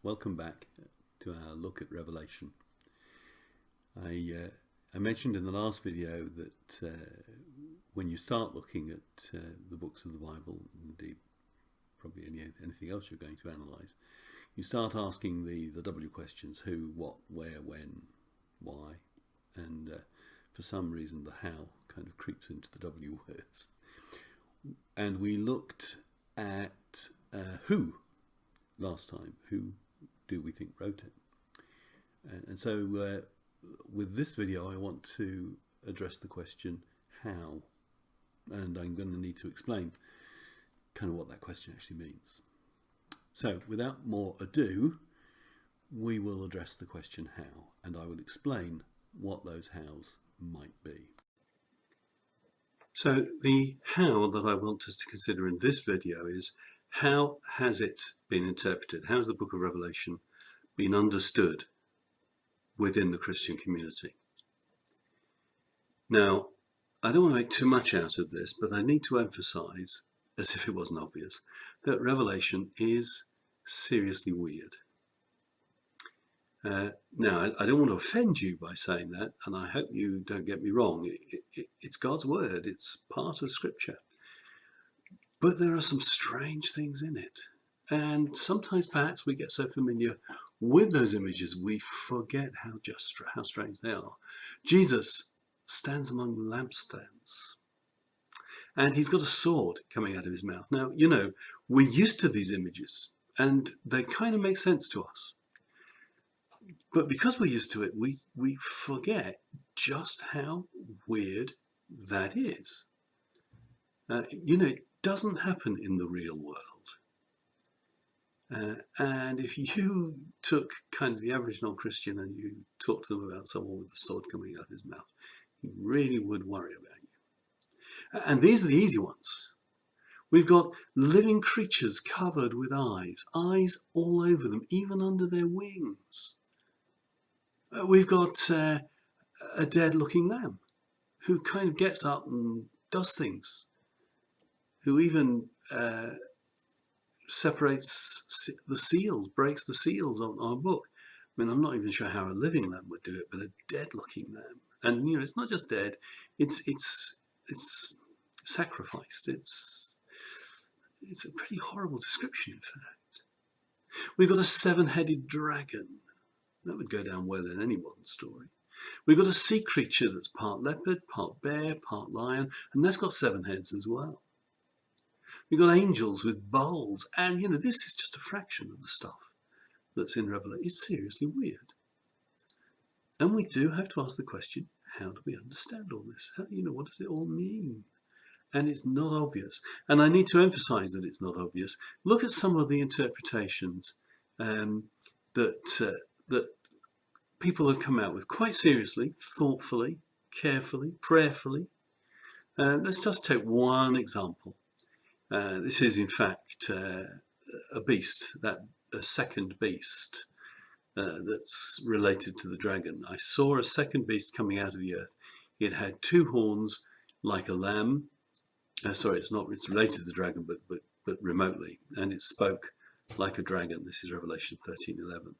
Welcome back to our look at Revelation. I mentioned in the last video that when you start looking at the books of the Bible, indeed probably anything else you're going to analyse, you start asking the W questions: who, what, where, when, why, and for some reason the how kind of creeps into the W words. And we looked at who last time. Who do we think wrote it? And so with this video I want to address the question how, and I'm going to need to explain kind of what that question actually means. So without more ado, we will address the question how, and I will explain what those hows might be. So the how that I want us to consider in this video is: how has it been interpreted? How has the book of Revelation been understood within the Christian community? Now, I don't want to make too much out of this, but I need to emphasize, as if it wasn't obvious, that Revelation is seriously weird. Now, I don't want to offend you by saying that, and I hope you don't get me wrong. It's God's word, it's part of Scripture. But there are some strange things in it. And sometimes perhaps we get so familiar with those images we forget how strange they are. Jesus stands among lampstands, and he's got a sword coming out of his mouth. Now, you know, we're used to these images, and they kind of make sense to us. But because we're used to it, we forget just how weird that is. You know, it doesn't happen in the real world. And if you took kind of the average non-Christian and you talked to them about someone with a sword coming out of his mouth, he really would worry about you. And these are the easy ones. We've got living creatures covered with eyes all over them, even under their wings. We've got a dead-looking lamb who kind of gets up and does things, who even separates the seals, breaks the seals on a book. I mean, I'm not even sure how a living lamb would do it, but a dead-looking lamb. And, you know, it's not just dead, it's sacrificed. It's a pretty horrible description, in fact. We've got a seven-headed dragon. That would go down well in any modern story. We've got a sea creature that's part leopard, part bear, part lion, and that's got 7 heads as well. We've got angels with bowls, and you know, this is just a fraction of the stuff that's in Revelation. It's seriously weird. And we do have to ask the question, how do we understand all this? You know, what does it all mean? And it's not obvious. And I need to emphasize that it's not obvious. Look at some of the interpretations that people have come out with quite seriously, thoughtfully, carefully, prayerfully. Let's just take one example. This is in fact a beast, a second beast that's related to the dragon. I saw a second beast coming out of the earth. It had 2 horns like a lamb. It's related to the dragon, but remotely, and it spoke like a dragon. This is Revelation 13:11.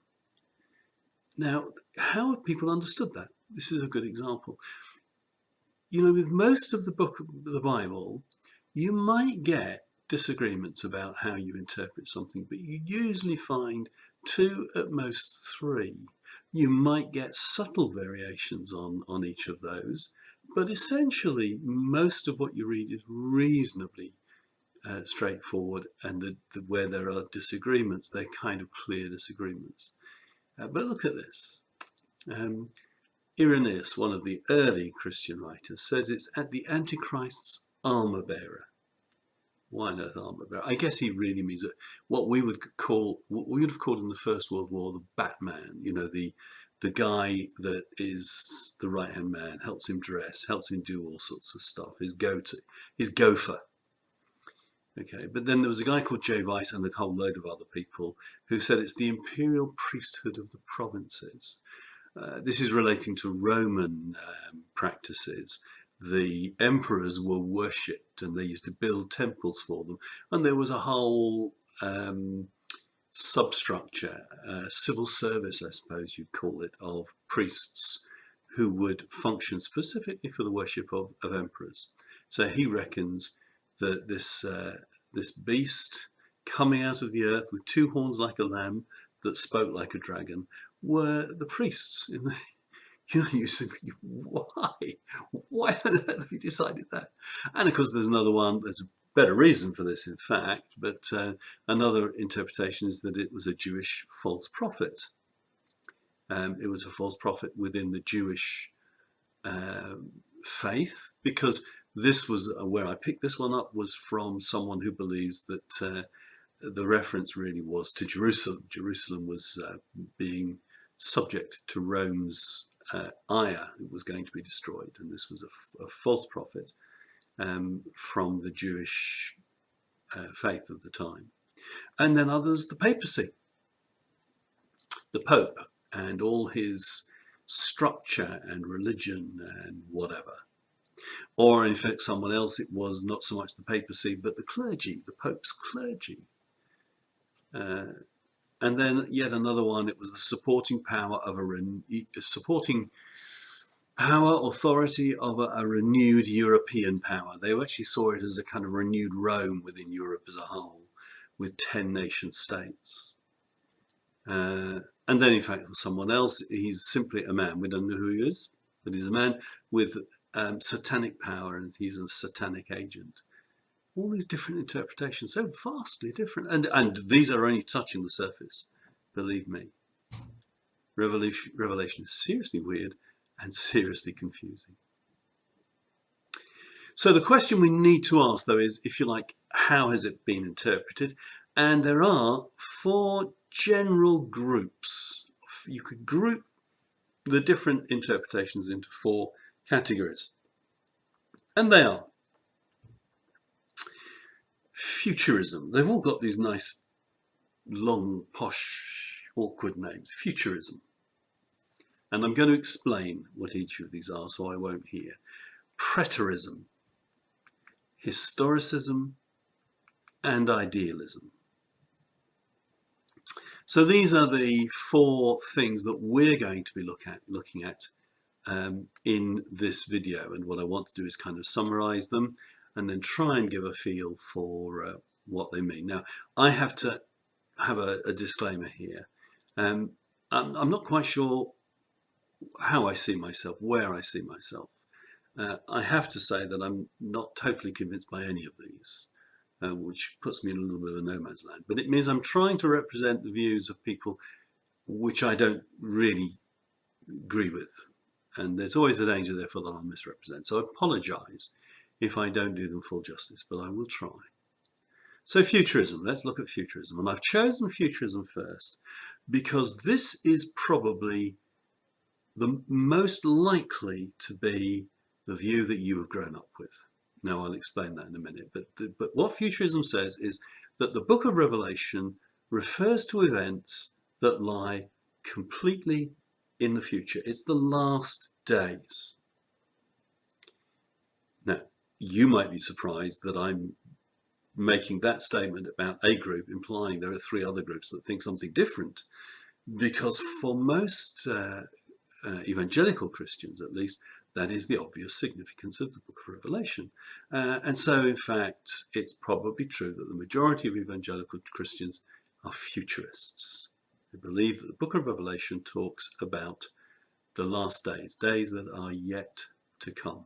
Now, how have people understood that? This is a good example. You know, with most of the book of the Bible, you might get disagreements about how you interpret something, but you usually find 2, at most 3. You might get subtle variations on each of those, but essentially most of what you read is reasonably straightforward, and where there are disagreements, they're kind of clear disagreements. But look at this. Irenaeus, one of the early Christian writers, says it's at the Antichrist's armor bearer. Why on earth armor bearer? I guess he really means that what we would have called in the First World War the Batman. You know, the guy that is the right-hand man, helps him dress, helps him do all sorts of stuff. His gopher. Okay, but then there was a guy called J. Weiss and a whole load of other people who said it's the imperial priesthood of the provinces. This is relating to Roman practices. The emperors were worshipped and they used to build temples for them. And there was a whole substructure, civil service, I suppose you'd call it, of priests who would function specifically for the worship of emperors. So he reckons that this beast coming out of the earth with two horns like a lamb that spoke like a dragon were the priests in the you think, why on earth have you decided that? And of course there's another one, there's a better reason for this in fact, but another interpretation is that it was a Jewish false prophet. It was a false prophet within the Jewish faith, because this was where I picked this one up, was from someone who believes that the reference really was to Jerusalem. Jerusalem was being subject to Rome's ire. It was going to be destroyed, and this was a false prophet from the Jewish faith of the time. And then others, the papacy, the Pope, and all his structure and religion and whatever. Or in fact, someone else, it was not so much the papacy, but the clergy, the Pope's clergy. And then yet another one, it was the supporting power of authority of a renewed European power. They actually saw it as a kind of renewed Rome within Europe as a whole, with 10 nation states. And then in fact, for someone else, he's simply a man. We don't know who he is, but he's a man with satanic power, and he's a satanic agent. All these different interpretations, so vastly different, and these are only touching the surface, believe me. Revelation is seriously weird and seriously confusing. So the question we need to ask, though, is, if you like, how has it been interpreted? And there are 4 general groups. You could group the different interpretations into 4 categories, and they are Futurism. They've all got these nice, long, posh, awkward names. Futurism. And I'm going to explain what each of these are, so I won't hear. Preterism, Historicism, and Idealism. So these are the 4 things that we're going to be looking at in this video. And what I want to do is kind of summarize them and then try and give a feel for what they mean. Now, I have to have a disclaimer here. I'm not quite sure how I see myself, where I see myself. I have to say that I'm not totally convinced by any of these, which puts me in a little bit of a no man's land. But it means I'm trying to represent the views of people which I don't really agree with. And there's always the danger, therefore, that I'll misrepresent. So I apologise if I don't do them full justice, but I will try. So Futurism, let's look at Futurism. And I've chosen Futurism first because this is probably the most likely to be the view that you have grown up with. Now, I'll explain that in a minute. But what Futurism says is that the book of Revelation refers to events that lie completely in the future. It's the last days. Now, you might be surprised that I'm making that statement about a group, implying there are 3 other groups that think something different, because for most evangelical Christians, at least, that is the obvious significance of the book of Revelation. And so, in fact, it's probably true that the majority of evangelical Christians are futurists. They believe that the book of Revelation talks about the last days, days that are yet to come.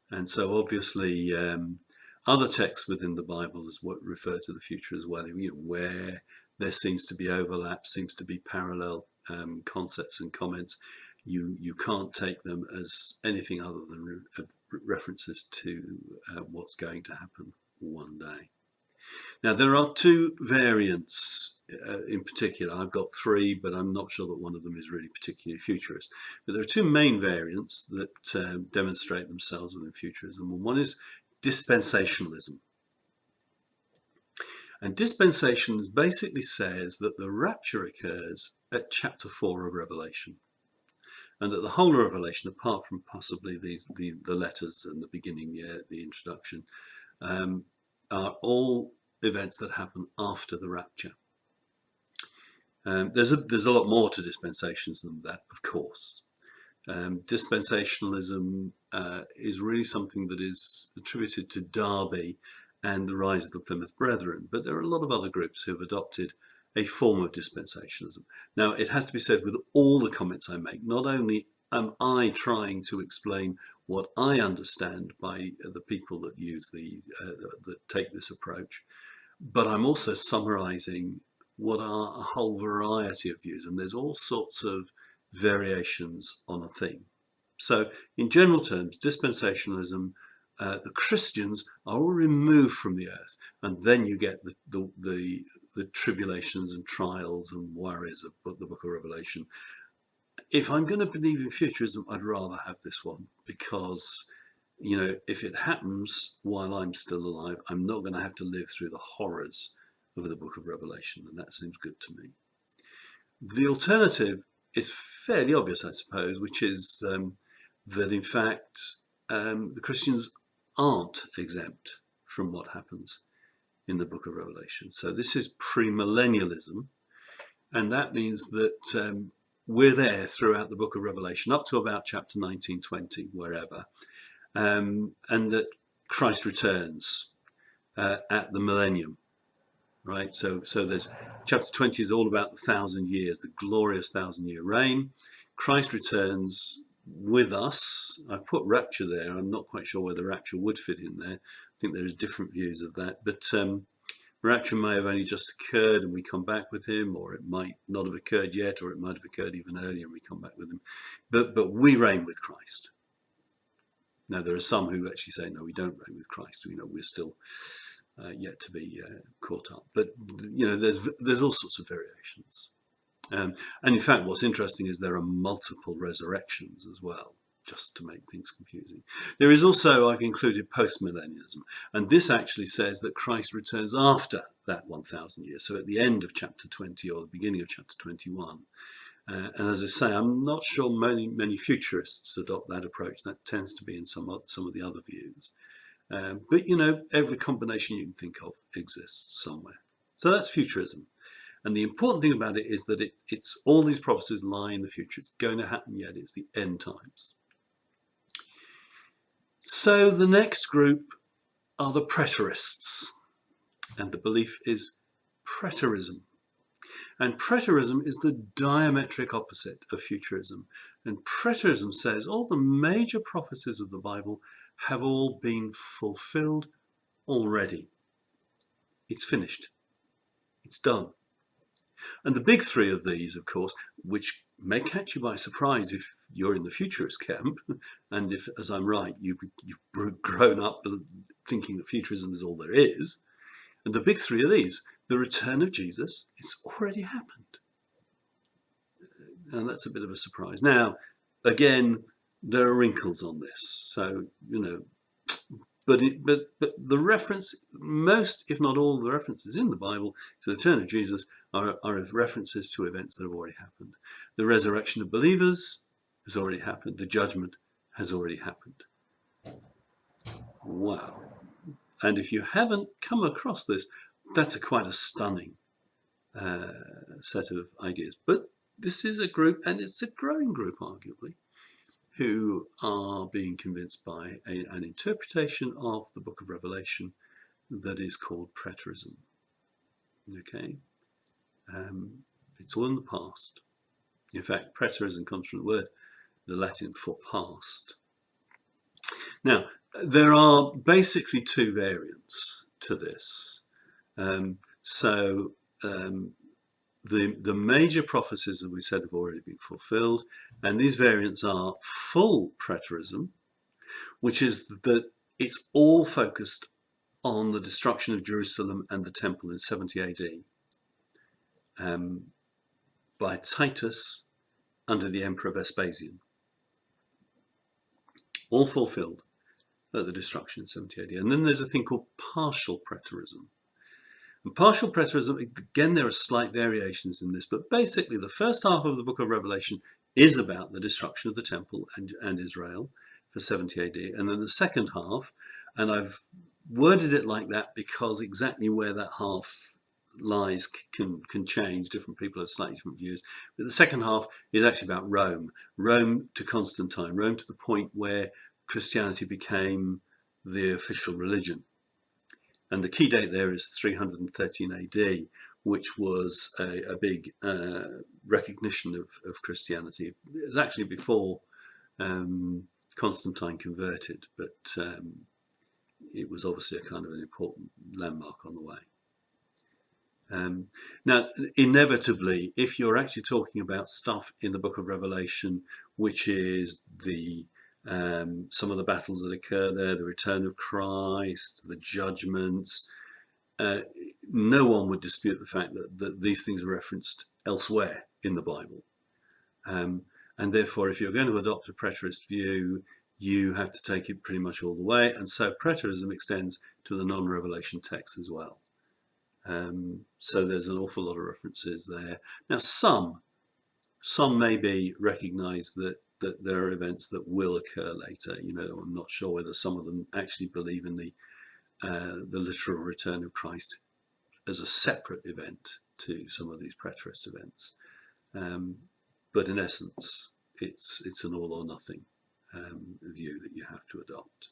And so, obviously, other texts within the Bible is what refer to the future as well, where there seems to be overlap, seems to be parallel concepts and comments. You can't take them as anything other than references to what's going to happen one day. Now, there are 2 variants in particular. I've got 3, but I'm not sure that one of them is really particularly futurist. But there are 2 main variants that demonstrate themselves within futurism. And one is dispensationalism. And dispensationalism basically says that the rapture occurs at chapter 4 of Revelation, and that the whole of Revelation, apart from possibly the letters and the beginning, the introduction, are all events that happen after the rapture. There's a lot more to dispensations than that, of course. Dispensationalism is really something that is attributed to Darby and the rise of the Plymouth Brethren, but there are a lot of other groups who have adopted a form of dispensationalism. Now, it has to be said, with all the comments I make, not only am I trying to explain what I understand by the people that use that take this approach, but I'm also summarizing what are a whole variety of views, and there's all sorts of variations on a theme. So in general terms, dispensationalism, the Christians are all removed from the earth, and then you get the tribulations and trials and worries of the book of Revelation. If I'm going to believe in futurism, I'd rather have this one, because, you know, if it happens while I'm still alive, I'm not going to have to live through the horrors of the book of Revelation, and that seems good to me. The alternative is fairly obvious, I suppose, which is that in fact the Christians aren't exempt from what happens in the book of Revelation. So this is premillennialism, and that means that we're there throughout the book of Revelation up to about chapter 19, 20, wherever, and that Christ returns at the millennium. Right, so there's chapter 20 is all about the 1,000 years, the glorious 1,000-year reign. Christ returns with us. I've put rapture there. I'm not quite sure whether rapture would fit in there. I think there's different views of that. But rapture may have only just occurred and we come back with him, or it might not have occurred yet, or it might have occurred even earlier and we come back with him. But we reign with Christ. Now, there are some who actually say, no, we don't reign with Christ. You know, we're still yet to be caught up. But, you know, there's all sorts of variations. And in fact, what's interesting is there are multiple resurrections as well, just to make things confusing. There is also, I've included postmillennialism, and this actually says that Christ returns after that 1,000 years, so at the end of chapter 20 or the beginning of chapter 21. And as I say, I'm not sure many futurists adopt that approach. That tends to be in some of the other views. But, you know, every combination you can think of exists somewhere. So that's futurism. And the important thing about it is that it's all these prophecies lie in the future. It's going to happen yet. It's the end times. So the next group are the Preterists. And the belief is Preterism. And Preterism is the diametric opposite of futurism. And Preterism says all the major prophecies of the Bible have all been fulfilled already. It's finished. It's done. And the big three of these, of course, which may catch you by surprise if you're in the futurist camp, and if, as I'm right, you've grown up thinking that futurism is all there is, and the big three of these, the return of Jesus, it's already happened. And that's a bit of a surprise. Now, again, there are wrinkles on this, so, you know, but the reference, most, if not all, the references in the Bible to the return of Jesus are references to events that have already happened. The resurrection of believers has already happened. The judgment has already happened. Wow. And if you haven't come across this, that's quite a stunning set of ideas. But this is a group, and it's a growing group, arguably, who are being convinced by an interpretation of the book of Revelation that is called Preterism. Okay? It's all in the past. In fact, Preterism comes from the Latin for past. Now, there are basically two variants to this. The major prophecies, as we said, have already been fulfilled, and these variants are full Preterism, which is that it's all focused on the destruction of Jerusalem and the temple in 70 AD by Titus under the Emperor Vespasian. All fulfilled at the destruction in 70 AD. And then there's a thing called partial Preterism. And partial Preterism, again, there are slight variations in this, but basically the first half of the book of Revelation is about the destruction of the temple and Israel for 70 AD. And then the second half, and I've worded it like that because exactly where that half lies can change. Different people have slightly different views. But the second half is actually about Rome. Rome to Constantine. Rome to the point where Christianity became the official religion. And the key date there is 313 AD, which was a big recognition of Christianity. It was actually before Constantine converted, but it was obviously a kind of an important landmark on the way. Now, inevitably, if you're actually talking about stuff in the book of Revelation, which is the some of the battles that occur there, the return of Christ, the judgments, no one would dispute the fact that these things are referenced elsewhere in the Bible. And therefore, if you're going to adopt a preterist view, you have to take it pretty much all the way. And so preterism extends to the non-revelation text as well. So there's an awful lot of references there. Now, some maybe recognise that there are events that will occur later. You know, I'm not sure whether some of them actually believe in the literal return of Christ as a separate event to some of these preterist events. But in essence, it's an all or nothing view that you have to adopt.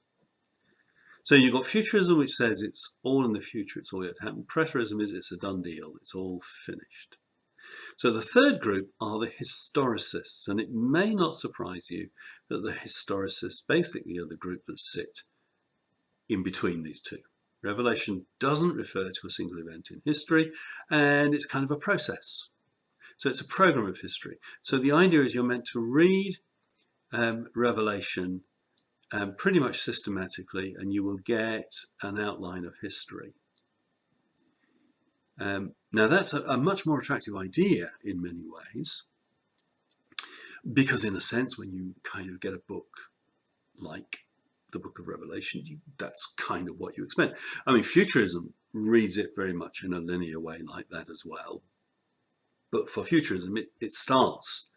So you've got Futurism, which says it's all in the future, it's all yet to happen. Preterism is it's a done deal, it's all finished. So the third group are the historicists, and it may not surprise you that the historicists basically are the group that sit in between these two. Revelation doesn't refer to a single event in history, and it's kind of a process. So it's a program of history. So the idea is you're meant to read Revelation pretty much systematically, and you will get an outline of history. Now that's a much more attractive idea in many ways, because in a sense, when you kind of get a book like the book of Revelation, that's kind of what you expect. I mean, Futurism reads it very much in a linear way like that as well. But for Futurism, it starts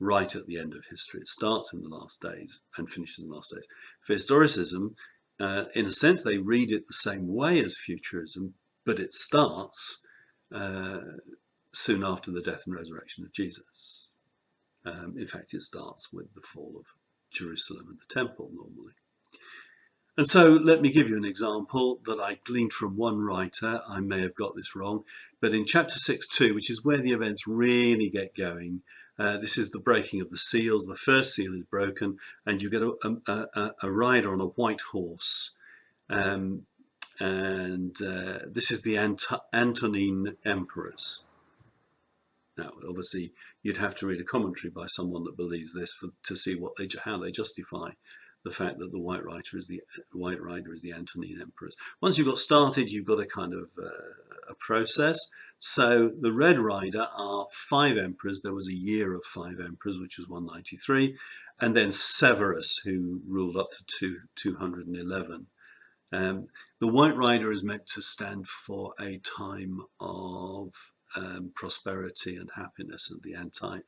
right at the end of history. It starts in the last days and finishes in the last days. For Historicism, in a sense, they read it the same way as Futurism, but it starts soon after the death and resurrection of Jesus. In fact, it starts with the fall of Jerusalem and the temple normally. And so let me give you an example that I gleaned from one writer. I may have got this wrong, but in chapter 6:2, which is where the events really get going, this is the breaking of the seals. The first seal is broken, and you get a rider on a white horse. This is the Antonine emperors. Now, obviously, you'd have to read a commentary by someone that believes this to see how they justify the fact that the white rider is the Antonine emperors. Once you've got started, you've got a kind of a process. So the Red Rider are 5 emperors. There was a year of 5 emperors, which was 193, and then Severus, who ruled up to 211. The White Rider is meant to stand for a time of prosperity and happiness, and the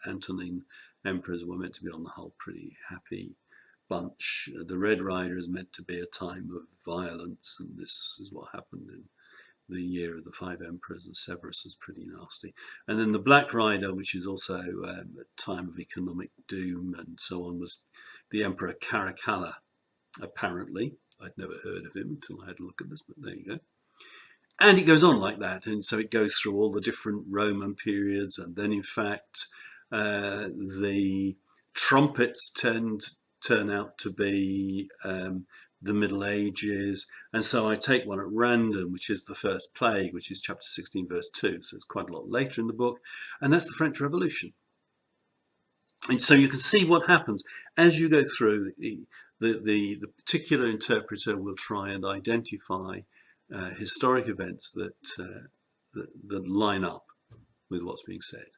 Antonine emperors were meant to be on the whole pretty happy bunch. The Red Rider is meant to be a time of violence, and this is what happened in the year of the 5 emperors, and Severus was pretty nasty. And then the Black Rider, which is also a time of economic doom and so on, was the Emperor Caracalla, apparently. I'd never heard of him until I had a look at this, but there you go. And it goes on like that, and so it goes through all the different Roman periods, and then in fact the trumpets turn out to be the Middle Ages, and so I take one at random, which is the first plague, which is chapter 16 verse 2, so it's quite a lot later in the book, and that's the French Revolution. And so you can see what happens as you go through. The particular interpreter will try and identify historic events that line up with what's being said.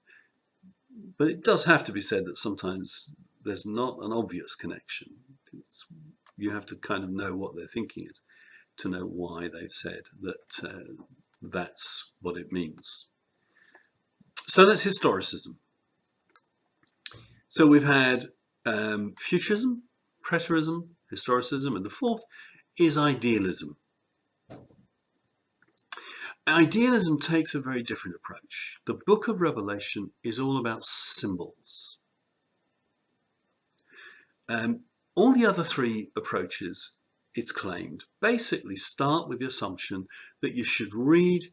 But it does have to be said that sometimes there's not an obvious connection. You have to kind of know what their thinking is to know why they've said that that's what it means. So that's historicism. So we've had Futurism, Preterism, Historicism, and the fourth is Idealism. Idealism takes a very different approach. The book of Revelation is all about symbols. All the other three approaches, it's claimed, basically start with the assumption that you should read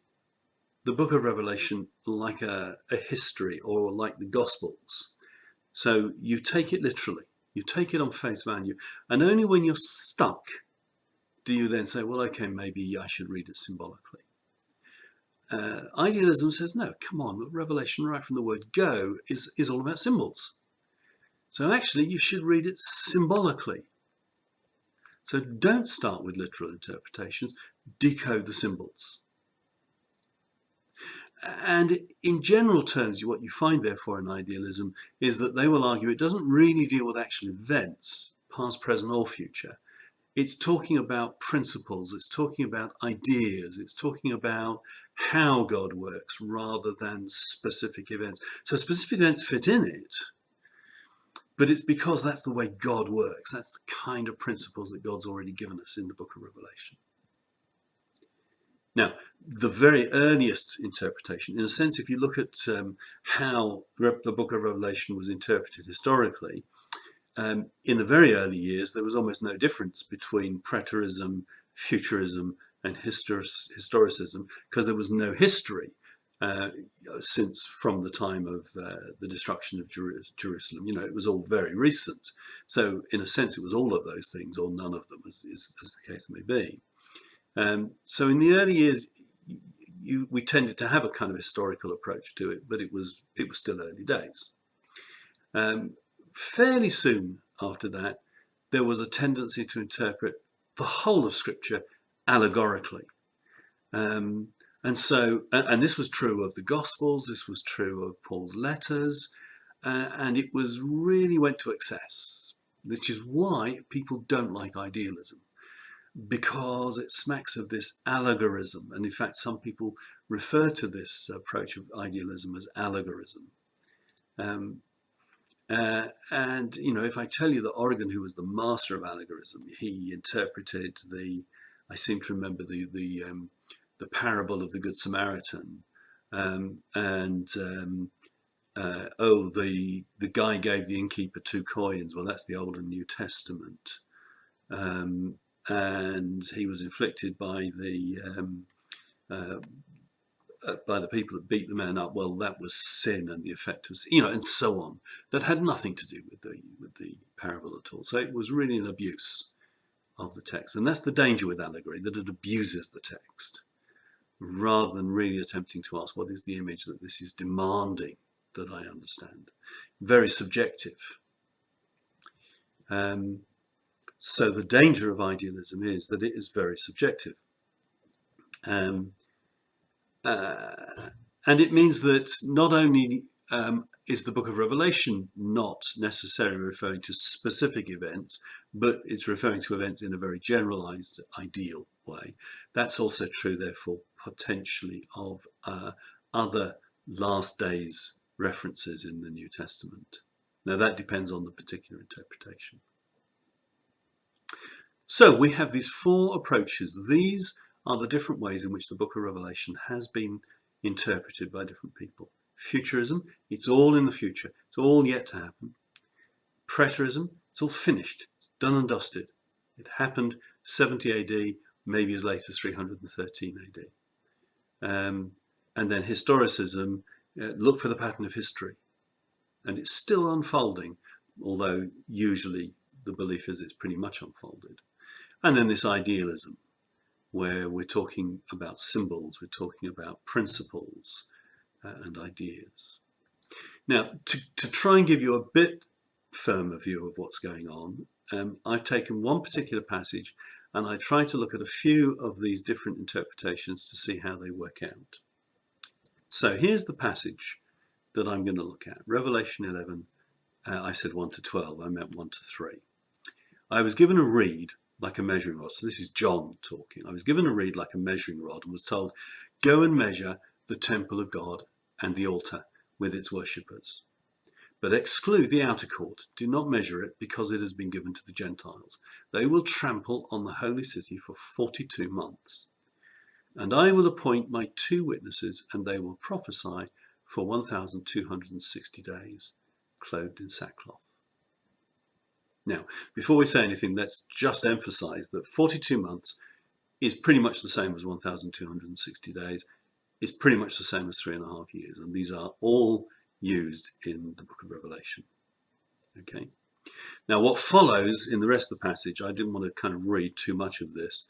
the book of Revelation like a history or like the Gospels. So you take it literally, you take it on face value, and only when you're stuck do you then say, well, okay, maybe I should read it symbolically. Idealism says, no, come on, Revelation right from the word go is all about symbols. So actually you should read it symbolically. So don't start with literal interpretations, decode the symbols. And in general terms, what you find therefore in idealism is that they will argue it doesn't really deal with actual events, past, present or future. It's talking about principles, it's talking about ideas, it's talking about how God works rather than specific events. So specific events fit in it, but it's because that's the way God works. That's the kind of principles that God's already given us in the book of Revelation. Now, the very earliest interpretation, in a sense, if you look at how the book of Revelation was interpreted historically, in the very early years, there was almost no difference between Preterism, Futurism, and Historicism, because there was no history since from the time of the destruction of Jerusalem. You know, it was all very recent. So, in a sense, it was all of those things, or none of them, as the case may be. So, in the early years, we tended to have a kind of historical approach to it, but it was still early days. Fairly soon after that, there was a tendency to interpret the whole of Scripture allegorically. And this was true of the Gospels, this was true of Paul's letters, and it was really went to excess, which is why people don't like idealism, because it smacks of this allegorism. And in fact, some people refer to this approach of idealism as allegorism. And, you know, if I tell you that Origen, who was the master of allegorism, he interpreted I seem to remember the parable of the Good Samaritan, the guy gave the innkeeper 2 coins. Well, that's the Old and New Testament. And he was inflicted by the people that beat the man up. Well, that was sin, and the effect was, you know, and so on. That had nothing to do with the parable at all. So it was really an abuse of the text, and that's the danger with allegory, that it abuses the text rather than really attempting to ask what is the image that this is demanding that I understand. Very subjective. So the danger of idealism is that it is very subjective. And it means that not only is the book of Revelation not necessarily referring to specific events, but it's referring to events in a very generalized, ideal way. That's also true, therefore, potentially of other last days references in the New Testament. Now, that depends on the particular interpretation. So we have these 4 approaches. These are the different ways in which the book of Revelation has been interpreted by different people. Futurism, it's all in the future. It's all yet to happen. Preterism, it's all finished. It's done and dusted. It happened 70 AD, maybe as late as 313 AD. And then Historicism, look for the pattern of history. And it's still unfolding, although usually the belief is it's pretty much unfolded. And then this Idealism, where we're talking about symbols, we're talking about principles and ideas. Now, to try and give you a bit firmer view of what's going on, I've taken one particular passage and I tried to look at a few of these different interpretations to see how they work out. So here's the passage that I'm going to look at. Revelation 11, I said 1 to 12, I meant 1 to 3. I was given a reed like a measuring rod. So this is John talking. I was given a reed like a measuring rod and was told, go and measure the temple of God and the altar with its worshippers. But exclude the outer court. Do not measure it, because it has been given to the Gentiles. They will trample on the holy city for 42 months. And I will appoint my 2 witnesses, and they will prophesy for 1,260 days, clothed in sackcloth. Now, before we say anything, let's just emphasize that 42 months is pretty much the same as 1,260 days. It's pretty much the same as 3.5 years. And these are all used in the book of Revelation. Okay. Now, what follows in the rest of the passage, I didn't want to kind of read too much of this,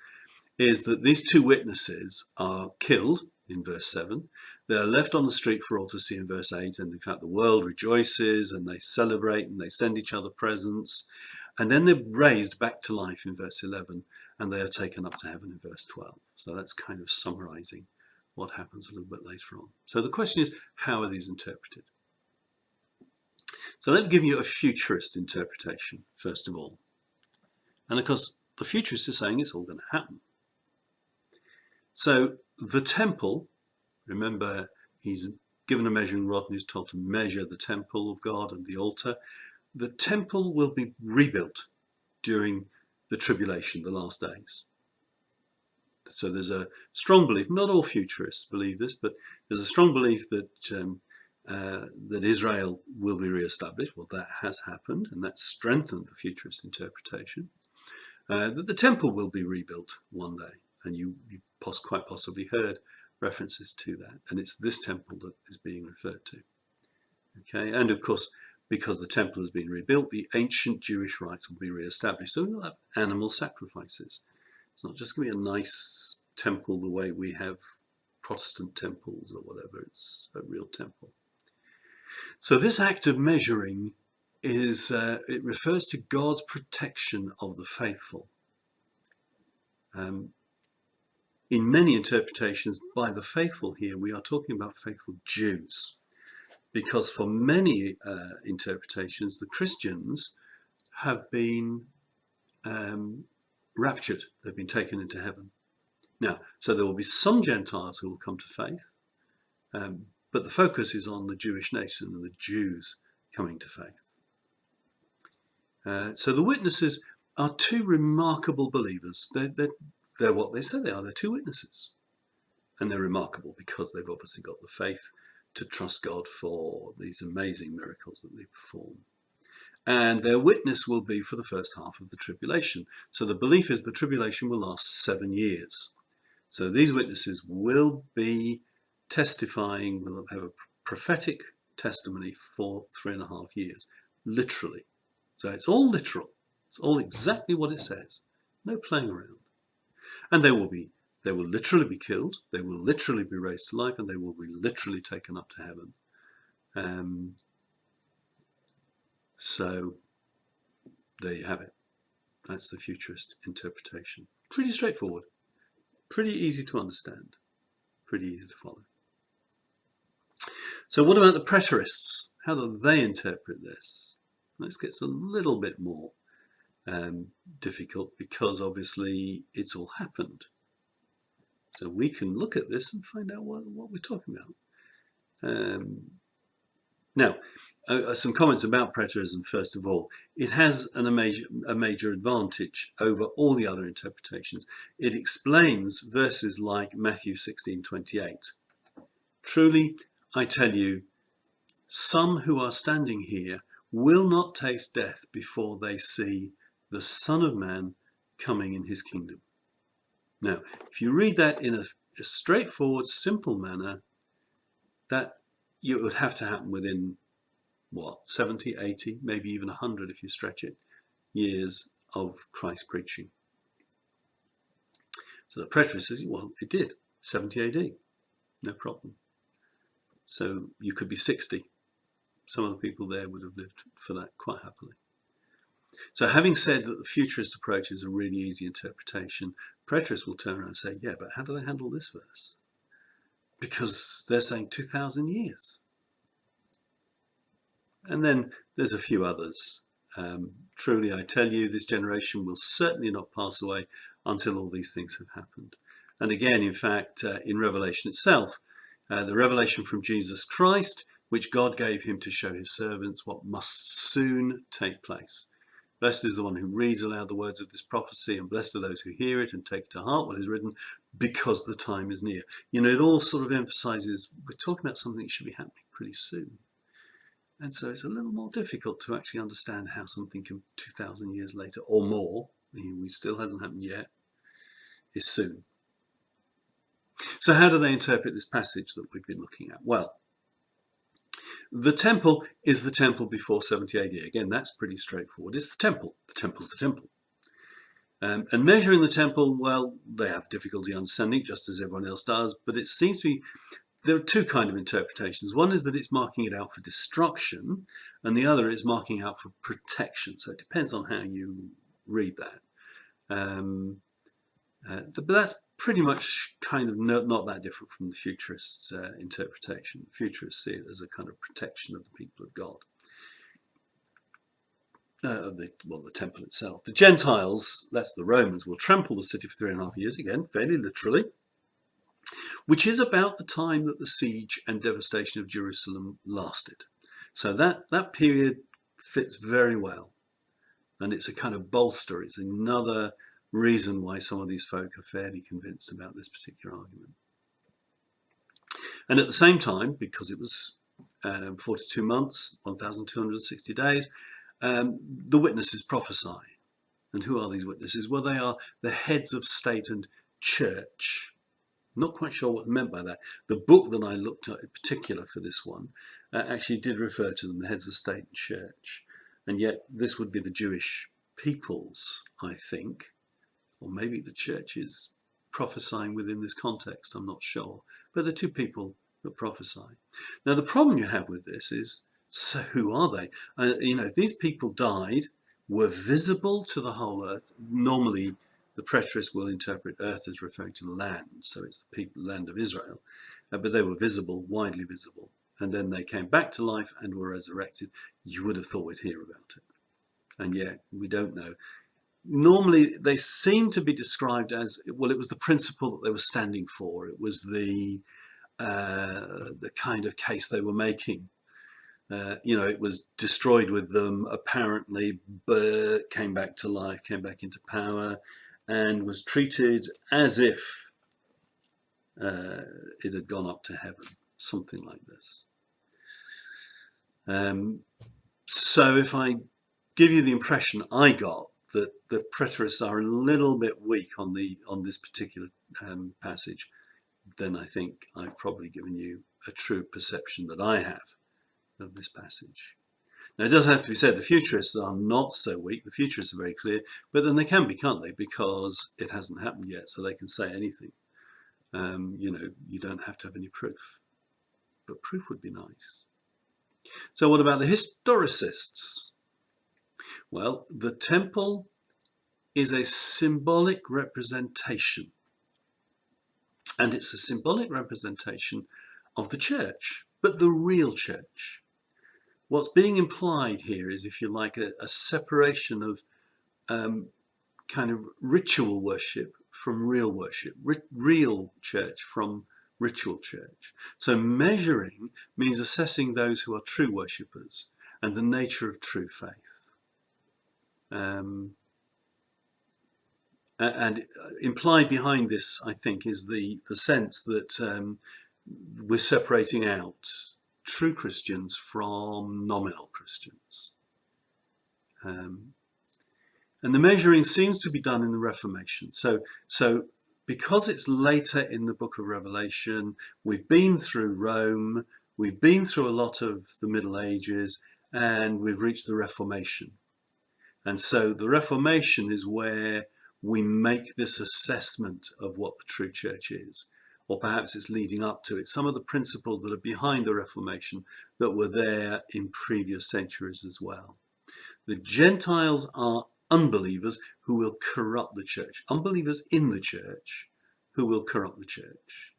is that these 2 witnesses are killed in verse 7. They're left on the street for all to see in verse 8. And in fact, the world rejoices and they celebrate and they send each other presents. And then they're raised back to life in verse 11, and they are taken up to heaven in verse 12. So that's kind of summarizing what happens a little bit later on. So the question is, how are these interpreted? So let me give you a futurist interpretation, first of all. And of course, the futurist is saying it's all going to happen. So the temple, remember, he's given a measuring rod and he's told to measure the temple of God and the altar. The temple will be rebuilt during the tribulation, the last days. So there's a strong belief, not all futurists believe this, but there's a strong belief that that Israel will be re-established. Well, that has happened, and that strengthened the futurist interpretation. That the temple will be rebuilt one day, and you quite possibly heard references to that, and it's this temple that is being referred to. Okay, and of course, because the temple has been rebuilt, the ancient Jewish rites will be re-established. So we'll have animal sacrifices. It's not just going to be a nice temple the way we have Protestant temples or whatever. It's a real temple. So this act of measuring is, it refers to God's protection of the faithful. In many interpretations, by the faithful here, we are talking about faithful Jews. Because for many interpretations, the Christians have been raptured. They've been taken into heaven. Now, so there will be some Gentiles who will come to faith, but the focus is on the Jewish nation and the Jews coming to faith. So the witnesses are 2 remarkable believers. They're what they say they are. They're 2 witnesses. And they're remarkable because they've obviously got the faith to trust God for these amazing miracles that they perform. And their witness will be for the first half of the tribulation. So the belief is the tribulation will last 7 years. So these witnesses will be testifying, will have a prophetic testimony for 3.5 years, literally. So it's all literal. It's all exactly what it says. No playing around. And they will literally be killed. They will literally be raised to life, and they will be literally taken up to heaven. So there you have it. That's the futurist interpretation. Pretty straightforward. Pretty easy to understand. Pretty easy to follow. So what about the preterists? How do they interpret this? This gets a little bit more difficult because obviously it's all happened. So we can look at this and find out what we're talking about. Now, some comments about preterism. First of all, it has a major advantage over all the other interpretations. It explains verses like Matthew 16:28. Truly, I tell you, some who are standing here will not taste death before they see the Son of Man coming in his kingdom. Now, if you read that in a straightforward, simple manner, that it would have to happen within, 70, 80, maybe even 100 if you stretch it, years of Christ preaching. So the preterist says, well, it did, 70 AD, no problem. So you could be 60. Some of the people there would have lived for that quite happily. So having said that the futurist approach is a really easy interpretation, preterists will turn around and say, yeah, but how do I handle this verse? Because they're saying 2,000 years. And then there's a few others. Truly, I tell you, this generation will certainly not pass away until all these things have happened. And again, in fact, in Revelation itself, the revelation from Jesus Christ, which God gave him to show his servants what must soon take place. Blessed is the one who reads aloud the words of this prophecy, and blessed are those who hear it and take it to heart what is written, because the time is near. You know, it all sort of emphasizes we're talking about something that should be happening pretty soon. And so it's a little more difficult to actually understand how something 2,000 years later or more, we still hasn't happened yet, is soon. So how do they interpret this passage that we've been looking at? Well, the temple is the temple before 70 AD. Again, that's pretty straightforward. It's the temple. The temple's the temple. And measuring the temple, well, they have difficulty understanding, just as everyone else does, but it seems to be, there are two kinds of interpretations. One is that it's marking it out for destruction, and the other is marking out for protection. So it depends on how you read that. But that's pretty much kind of not that different from the futurist interpretation. Futurists see it as a kind of protection of the people of God, the temple itself. The Gentiles, that's the Romans, will trample the city for 3.5 years, again, fairly literally, which is about the time that the siege and devastation of Jerusalem lasted. So that period fits very well, and it's a kind of bolster. It's another reason why some of these folk are fairly convinced about this particular argument. And at the same time, because it was 42 months, 1,260 days, the witnesses prophesy. And who are these witnesses? Well, they are the heads of state and church. Not quite sure what meant by that. The book that I looked at in particular for this one actually did refer to them, the heads of state and church. And yet this would be the Jewish peoples, I think. Or maybe the church is prophesying within this context, I'm not sure. But they're two people that prophesy. Now, the problem you have with this is, so who are they? If these people died, were visible to the whole earth, normally the preterists will interpret earth as referring to the land, so it's the land of Israel, but they were visible, widely visible, and then they came back to life and were resurrected. You would have thought we'd hear about it, and yet we don't know. Normally they seem to be described as, well, it was the principle that they were standing for. It was the kind of case they were making. It was destroyed with them apparently, but came back to life, came back into power, and was treated as if it had gone up to heaven, something like this. So if I give you the impression I got, that the preterists are a little bit weak on this particular passage, then I think I've probably given you a true perception that I have of this passage. Now, it does have to be said, the futurists are not so weak. The futurists are very clear, but then they can be, can't they? Because it hasn't happened yet, so they can say anything. You don't have to have any proof, but proof would be nice. So what about the historicists? Well, the temple is a symbolic representation, and it's a symbolic representation of the church, but the real church. What's being implied here is, if you like, a separation of kind of ritual worship from real worship, real church from ritual church. So measuring means assessing those who are true worshippers and the nature of true faith. And implied behind this, I think, is the sense that we're separating out true Christians from nominal Christians. And the measuring seems to be done in the Reformation. So because it's later in the book of Revelation, we've been through Rome, we've been through a lot of the Middle Ages, and we've reached the Reformation. And so the Reformation is where we make this assessment of what the true church is, or perhaps it's leading up to it. Some of the principles that are behind the Reformation that were there in previous centuries as well. The Gentiles are unbelievers who will corrupt the church. Unbelievers in the church who will corrupt the church.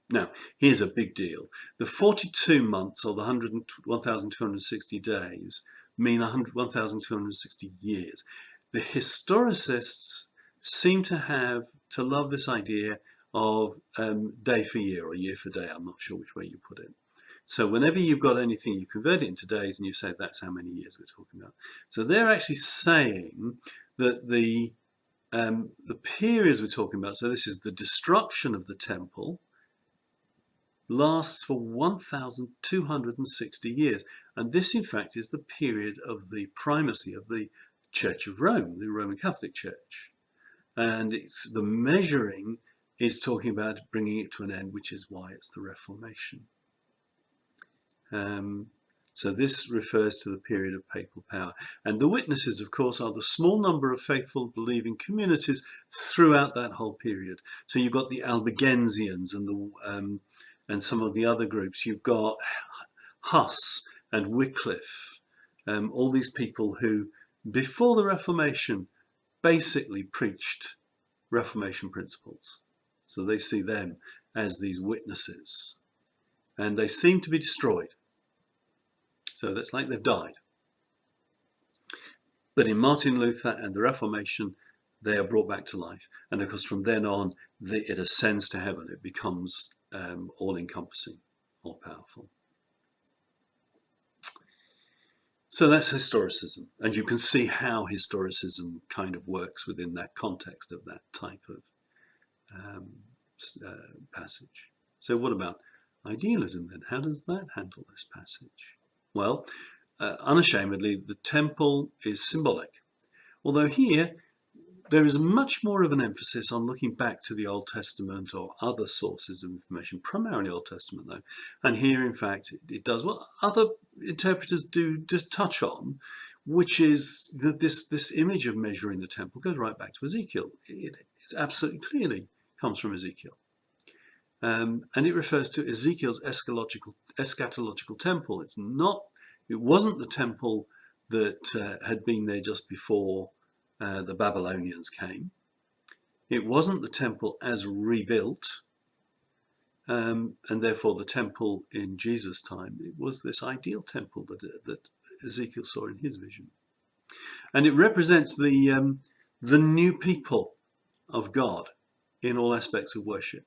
Now, here's a big deal. The 42 months, or the 1,260 days, mean 1,260 years. The historicists seem to love this idea of day for year or year for day. I'm not sure which way you put it. So whenever you've got anything, you convert it into days and you say that's how many years we're talking about. So they're actually saying that the periods we're talking about, so this is the destruction of the temple, lasts for 1,260 years. And this, in fact, is the period of the primacy of the Church of Rome, the Roman Catholic Church. And it's the measuring is talking about bringing it to an end, which is why it's the Reformation. So this refers to the period of papal power. And the witnesses, of course, are the small number of faithful believing communities throughout that whole period. So you've got the Albigensians and some of the other groups. You've got Huss and Wycliffe, all these people who, before the Reformation, basically preached Reformation principles. So they see them as these witnesses. And they seem to be destroyed. So that's like they've died. But in Martin Luther and the Reformation, they are brought back to life. And of course, from then on, it ascends to heaven. It becomes all-encompassing, all-powerful. So that's historicism. And you can see how historicism kind of works within that context of that type of passage. So what about idealism then? How does that handle this passage? Well, unashamedly, the temple is symbolic. Although here, there is much more of an emphasis on looking back to the Old Testament or other sources of information, primarily Old Testament though. And here, in fact, it does what other interpreters do just touch on, which is that this image of measuring the temple goes right back to Ezekiel. It's absolutely clearly comes from Ezekiel. And it refers to Ezekiel's eschatological temple. It wasn't the temple that had been there just before the Babylonians came. It wasn't the temple as rebuilt, and therefore the temple in Jesus' time. It was this ideal temple that Ezekiel saw in his vision. And it represents the new people of God in all aspects of worship.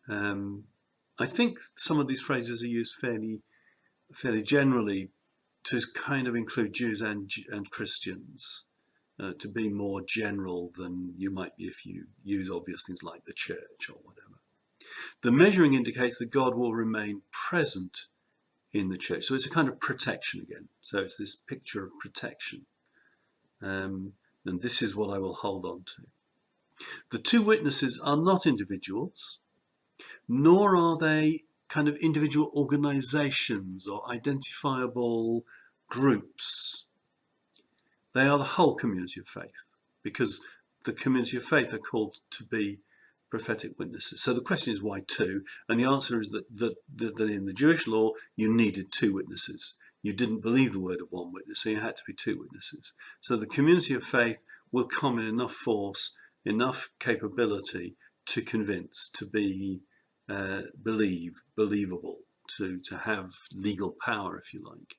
I think some of these phrases are used fairly generally to kind of include Jews and Christians, to be more general than you might be if you use obvious things like the church or whatever. The measuring indicates that God will remain present in the church. So it's a kind of protection again. So it's this picture of protection. And this is what I will hold on to. The two witnesses are not individuals, nor are they kind of individual organizations or identifiable groups. They are the whole community of faith, because the community of faith are called to be prophetic witnesses. So the question is, why two? And the answer is that in the Jewish law, you needed two witnesses. You didn't believe the word of one witness, so you had to be two witnesses. So the community of faith will come in enough force, enough capability to convince, to be believable, to have legal power, if you like.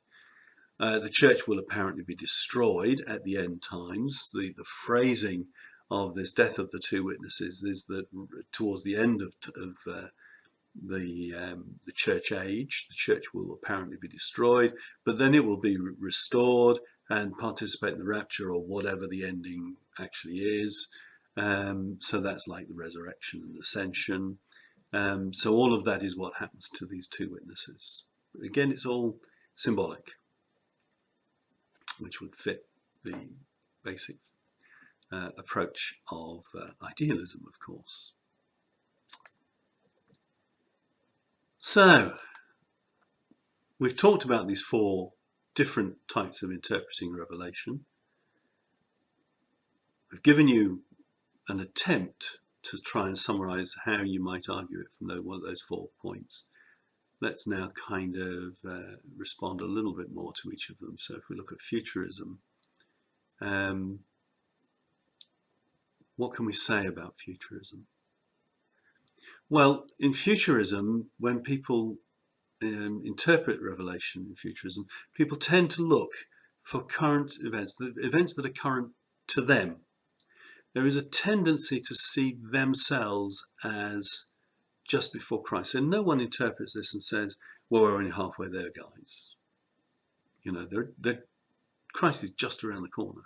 The church will apparently be destroyed at the end times. The phrasing of this death of the two witnesses is that towards the end of the church age, the church will apparently be destroyed, but then it will be restored and participate in the rapture or whatever the ending actually is. So that's like the resurrection and ascension. So all of that is what happens to these two witnesses. Again, it's all symbolic, which would fit the basic approach of idealism, of course. So we've talked about these four different types of interpreting Revelation. I've given you an attempt to try and summarize how you might argue it from one of those 4 points. Let's now kind of respond a little bit more to each of them. So if we look at Futurism, what can we say about Futurism? Well, in Futurism, when people interpret Revelation in Futurism, people tend to look for current events, the events that are current to them. there is a tendency to see themselves as just before Christ. And no one interprets this and says, well, we're only halfway there, guys. You know, Christ is just around the corner.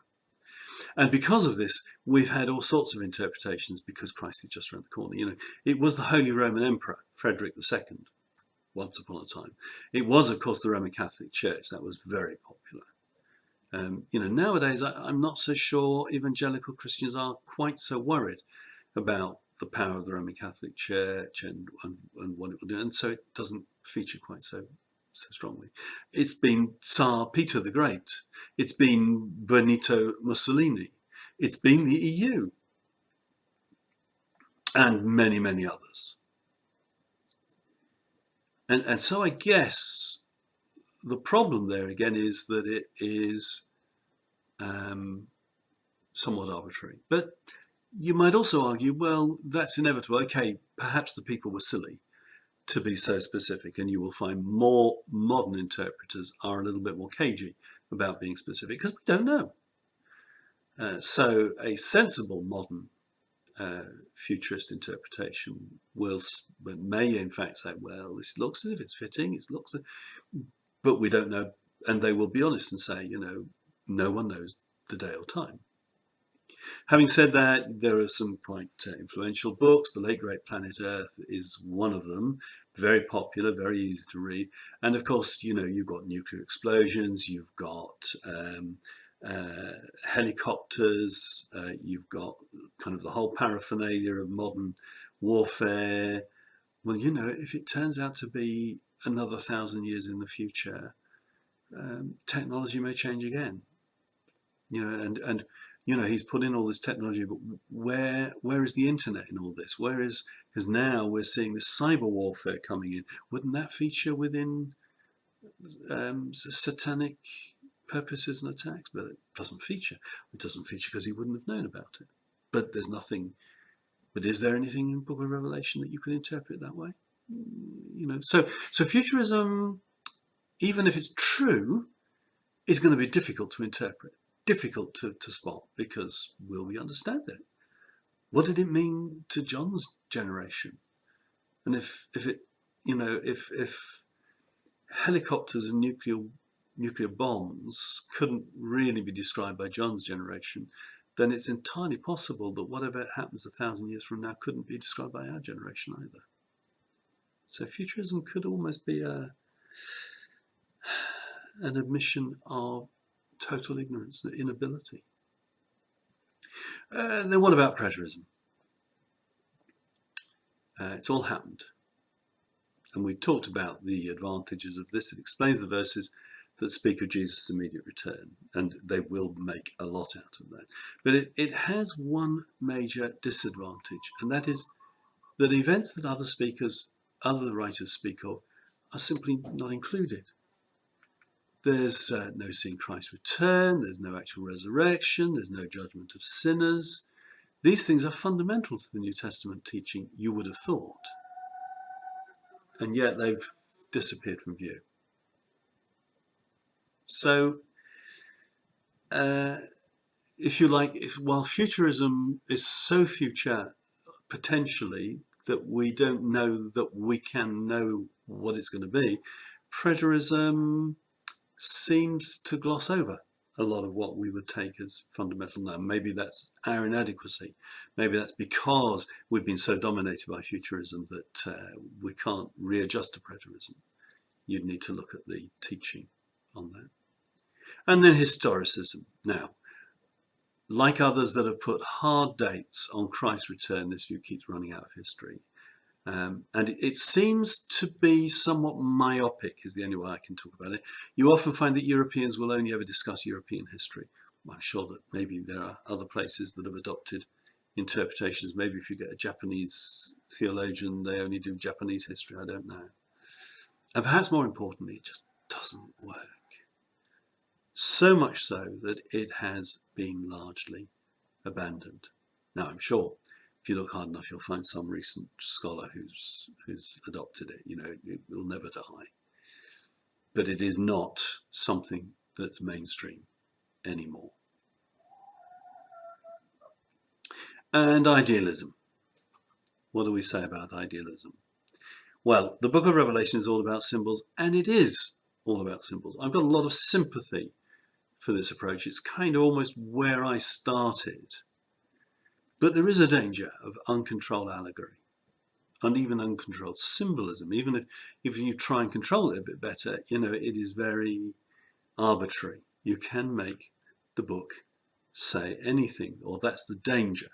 And because of this, we've had all sorts of interpretations because Christ is just around the corner. You know, it was the Holy Roman Emperor, Frederick II, once upon a time. It was, of course, the Roman Catholic Church. That was very popular. You know, nowadays, I'm not so sure evangelical Christians are quite so worried about the power of the Roman Catholic Church and what it will do. And so it doesn't feature quite so strongly. It's been Tsar Peter the Great. It's been Benito Mussolini. It's been the EU. And many, many others. And so I guess the problem there again is that it is somewhat arbitrary. But you might also argue, well, that's inevitable. Okay, perhaps the people were silly to be so specific, and you will find more modern interpreters are a little bit more cagey about being specific because we don't know. So a sensible modern futurist interpretation may in fact say, well, this looks as if it's fitting, but we don't know, and they will be honest and say, you know, no one knows the day or time. Having said that, there are some quite influential books. The Late Great Planet Earth is one of them. Very popular, very easy to read. And of course, you know, you've got nuclear explosions, you've got helicopters, you've got kind of the whole paraphernalia of modern warfare. Well, you know, if it turns out to be another 1,000 years in the future, technology may change again. You know, and you know, he's put in all this technology, but where is the internet in all this? Because now we're seeing this cyber warfare coming in. Wouldn't that feature within satanic purposes and attacks? But it doesn't feature. It doesn't feature because he wouldn't have known about it. But there's nothing. But is there anything in the Book of Revelation that you can interpret that way? You know, so futurism, even if it's true, is going to be difficult to interpret. Difficult to spot, because will we understand it? What did it mean to John's generation? And if it, you know, if helicopters and nuclear bombs couldn't really be described by John's generation, then it's entirely possible that whatever happens 1,000 years from now couldn't be described by our generation either. So futurism could almost be an admission of total ignorance, inability. Then what about preterism? It's all happened. And we talked about the advantages of this. It explains the verses that speak of Jesus' immediate return, and they will make a lot out of that. But it has one major disadvantage, and that is that events that other writers speak of are simply not included. There's no seeing Christ return, there's no actual resurrection, there's no judgment of sinners. These things are fundamental to the New Testament teaching, you would have thought. And yet they've disappeared from view. So, if you like, while futurism is so future, potentially, that we don't know that we can know what it's going to be, preterism seems to gloss over a lot of what we would take as fundamental now. Maybe that's our inadequacy. Maybe that's because we've been so dominated by futurism that we can't readjust to preterism. You'd need to look at the teaching on that. And then historicism. Now, like others that have put hard dates on Christ's return, this view keeps running out of history. And it seems to be somewhat myopic, is the only way I can talk about it. You often find that Europeans will only ever discuss European history. I'm sure that maybe there are other places that have adopted interpretations. Maybe if you get a Japanese theologian, they only do Japanese history. I don't know. And perhaps more importantly, it just doesn't work. So much so that it has been largely abandoned. Now, I'm sure if you look hard enough, you'll find some recent scholar who's adopted it. You know, it will never die. But it is not something that's mainstream anymore. And idealism. What do we say about idealism? Well, the book of Revelation is all about symbols, and it is all about symbols. I've got a lot of sympathy for this approach. It's kind of almost where I started. But there is a danger of uncontrolled allegory and even uncontrolled symbolism. Even if you try and control it a bit better, you know, it is very arbitrary. You can make the book say anything, or that's the danger.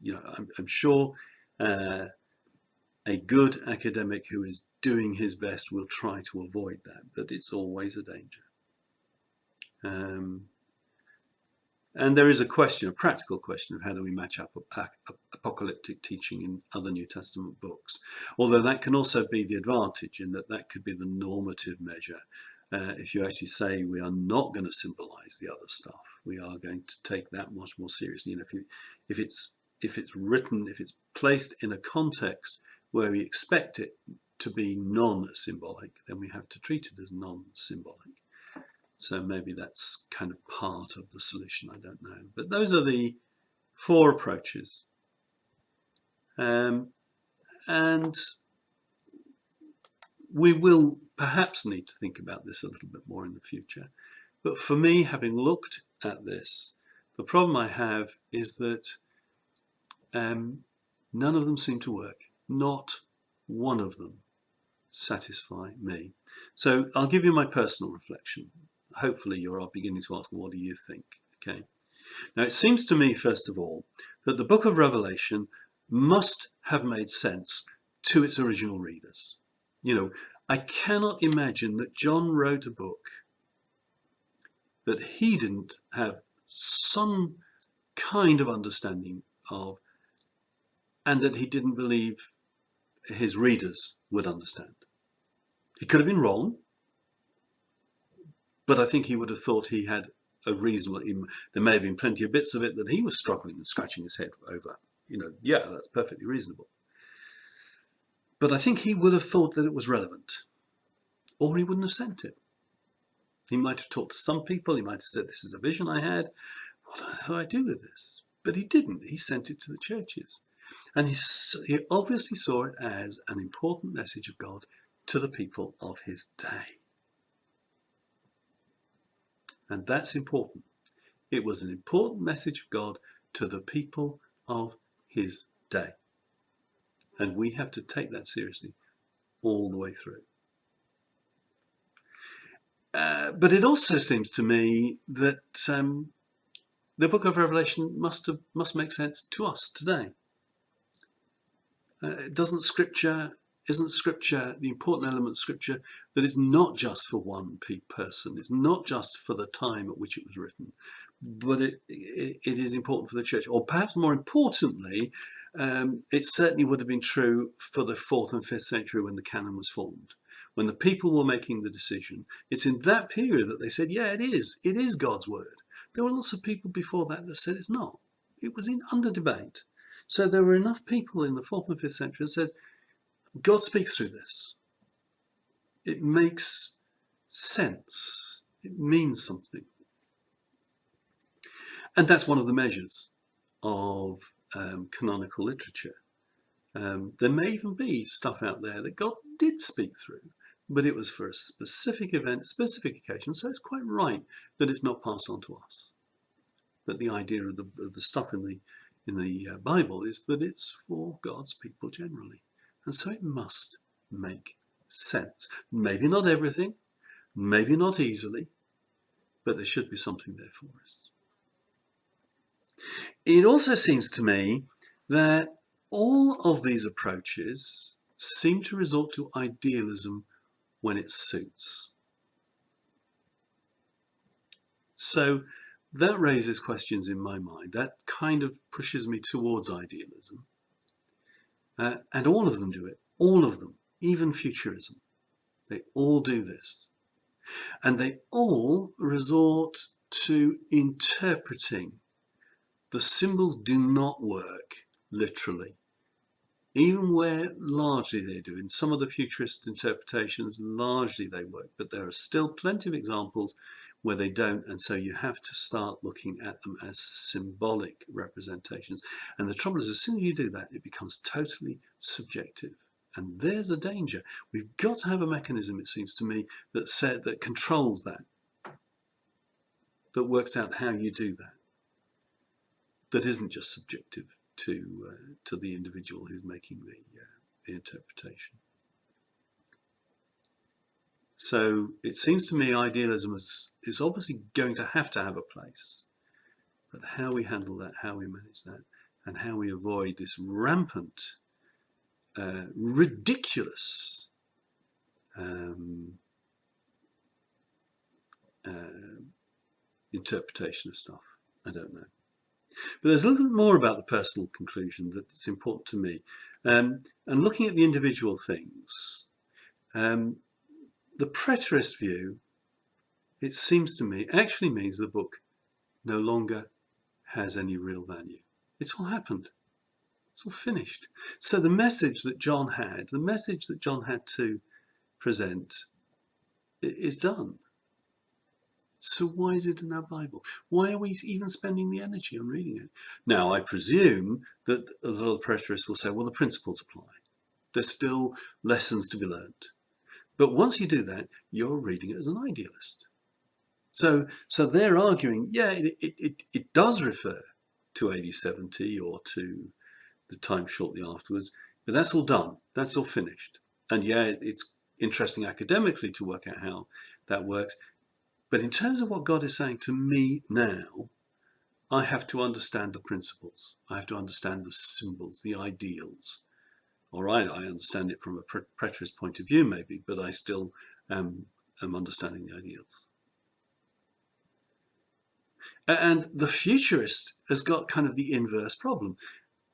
You know, I'm sure a good academic who is doing his best will try to avoid that, but it's always a danger. And there is a question, a practical question of how do we match up apocalyptic teaching in other New Testament books, although that can also be the advantage in that that could be the normative measure. If you actually say we are not going to symbolize the other stuff, we are going to take that much more seriously. You know, if it's written, if it's placed in a context where we expect it to be non-symbolic, then we have to treat it as non-symbolic. So maybe that's kind of part of the solution, I don't know. But those are the 4 approaches. And we will perhaps need to think about this a little bit more in the future. But for me, having looked at this, the problem I have is that none of them seem to work. Not one of them satisfy me. So I'll give you my personal reflection. Hopefully you're beginning to ask, what do you think? Okay. Now it seems to me, first of all, that the book of Revelation must have made sense to its original readers. You know, I cannot imagine that John wrote a book that he didn't have some kind of understanding of, and that he didn't believe his readers would understand. He could have been wrong, but I think he would have thought he had a reasonable, there may have been plenty of bits of it that he was struggling and scratching his head over. You know, yeah, that's perfectly reasonable. But I think he would have thought that it was relevant, or he wouldn't have sent it. He might have talked to some people, he might have said, this is a vision I had, what do I do with this? But he didn't, he sent it to the churches. And he obviously saw it as an important message of God to the people of his day. And that's important. It was an important message of God to the people of his day. And we have to take that seriously all the way through. But it also seems to me that the book of Revelation must make sense to us today. Isn't Scripture the important element of Scripture that it's not just for one person, it's not just for the time at which it was written, but it is important for the church, or perhaps more importantly, it certainly would have been true for the 4th and 5th century when the canon was formed. When the people were making the decision, it's in that period that they said, yeah, it is God's word. There were lots of people before that said it's not. It was under debate. So there were enough people in the 4th and 5th century that said, God speaks through this. It makes sense. It means something. And that's one of the measures of canonical literature. There may even be stuff out there that God did speak through, but it was for a specific event, specific occasion, so it's quite right that it's not passed on to us. That the idea of the stuff in the Bible is that it's for God's people generally. And so it must make sense. Maybe not everything, maybe not easily, but there should be something there for us. It also seems to me that all of these approaches seem to resort to idealism when it suits. So that raises questions in my mind. That kind of pushes me towards idealism. And all of them do it. All of them. Even Futurism. They all do this. And they all resort to interpreting. The symbols do not work literally. even where largely they do. In some of the futurist interpretations, largely they work, but there are still plenty of examples where they don't, and so you have to start looking at them as symbolic representations. And the trouble is, as soon as you do that, it becomes totally subjective. And there's a danger. We've got to have a mechanism, it seems to me, that controls that, that works out how you do that, that isn't just subjective to the individual who's making the interpretation. So it seems to me idealism is obviously going to have a place, but how we handle that, how we manage that, and how we avoid this rampant, ridiculous interpretation of stuff, I don't know. But there's a little bit more about the personal conclusion that's important to me. And looking at the individual things, the preterist view, it seems to me, actually means the book no longer has any real value. It's all happened. It's all finished. So the message that John had to present is done. So why is it in our Bible? Why are we even spending the energy on reading it? Now, I presume that a lot of the preterists will say, well, the principles apply. There's still lessons to be learned. But once you do that, you're reading it as an idealist. So they're arguing, yeah, it does refer to AD 70 or to the time shortly afterwards, but that's all done. That's all finished. And yeah, it's interesting academically to work out how that works. But in terms of what God is saying to me now, I have to understand the principles. I have to understand the symbols, the ideals. All right, I understand it from a preterist point of view maybe, but I still am understanding the ideals. And the futurist has got kind of the inverse problem.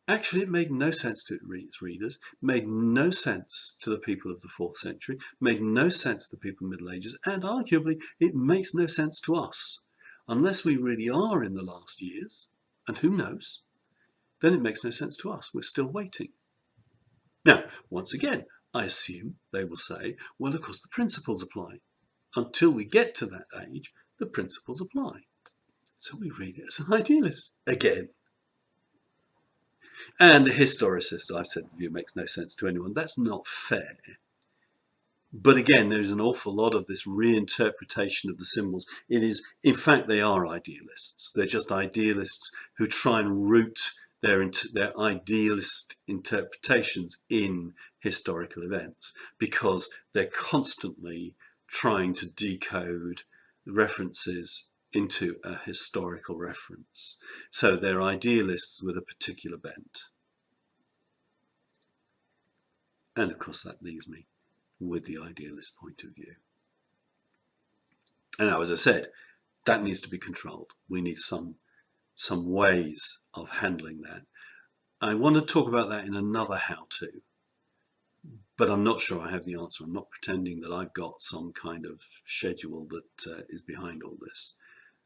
Actually, it made no sense to its readers, made no sense to the people of the 4th century, made no sense to the people of the Middle Ages, and arguably it makes no sense to us. Unless we really are in the last years, and who knows, then it makes no sense to us. We're still waiting. Now, once again, I assume they will say, well, of course, the principles apply. Until we get to that age, the principles apply. So we read it as an idealist again. And the historicist, I've said, view makes no sense to anyone. That's not fair. But again, there's an awful lot of this reinterpretation of the symbols. It is, in fact, they are idealists. They're just idealists who try and root their idealist interpretations in historical events because they're constantly trying to decode references into a historical reference. So they're idealists with a particular bent. And of course that leaves me with the idealist point of view. And now, as I said, that needs to be controlled. We need some ways of handling that. I want to talk about that in another how-to, but I'm not sure I have the answer. I'm not pretending that I've got some kind of schedule that is behind all this.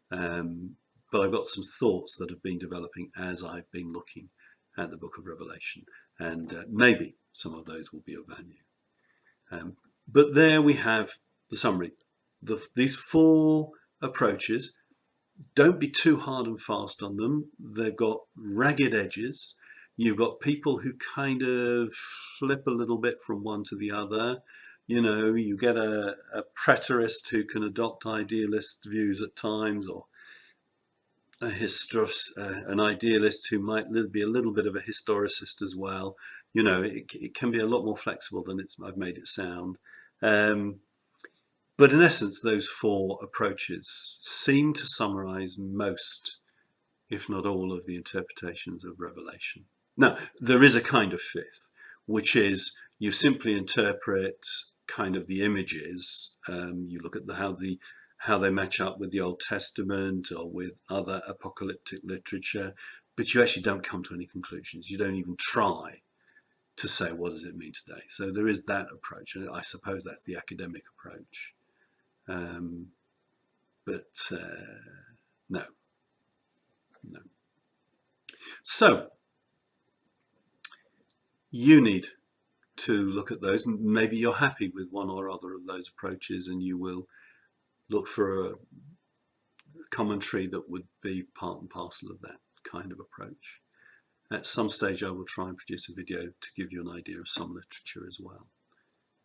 But I've got some thoughts that have been developing as I've been looking at the book of Revelation, and maybe some of those will be of value. But there we have the summary. These 4 approaches, don't be too hard and fast on them. They've got ragged edges. You've got people who kind of flip a little bit from one to the other. You know, you get a preterist who can adopt idealist views at times, or an idealist who might be a little bit of a historicist as well. You know, it can be a lot more flexible than I've made it sound. But in essence, those 4 approaches seem to summarize most, if not all, of the interpretations of Revelation. Now, there is a kind of 5th, which is you simply interpret kind of the images. You look at how they match up with the Old Testament or with other apocalyptic literature, but you actually don't come to any conclusions. You don't even try to say, what does it mean today? So there is that approach. I suppose that's the academic approach. But no. So You need to look at those. Maybe you're happy with one or other of those approaches, and you will look for a commentary that would be part and parcel of that kind of approach. At some stage I will try and produce a video to give you an idea of some literature as well,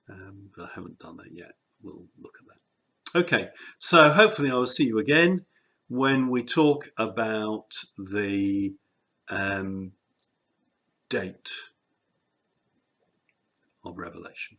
but I haven't done that yet. We'll look at that. Okay, so hopefully I will see you again when we talk about the date of Revelation.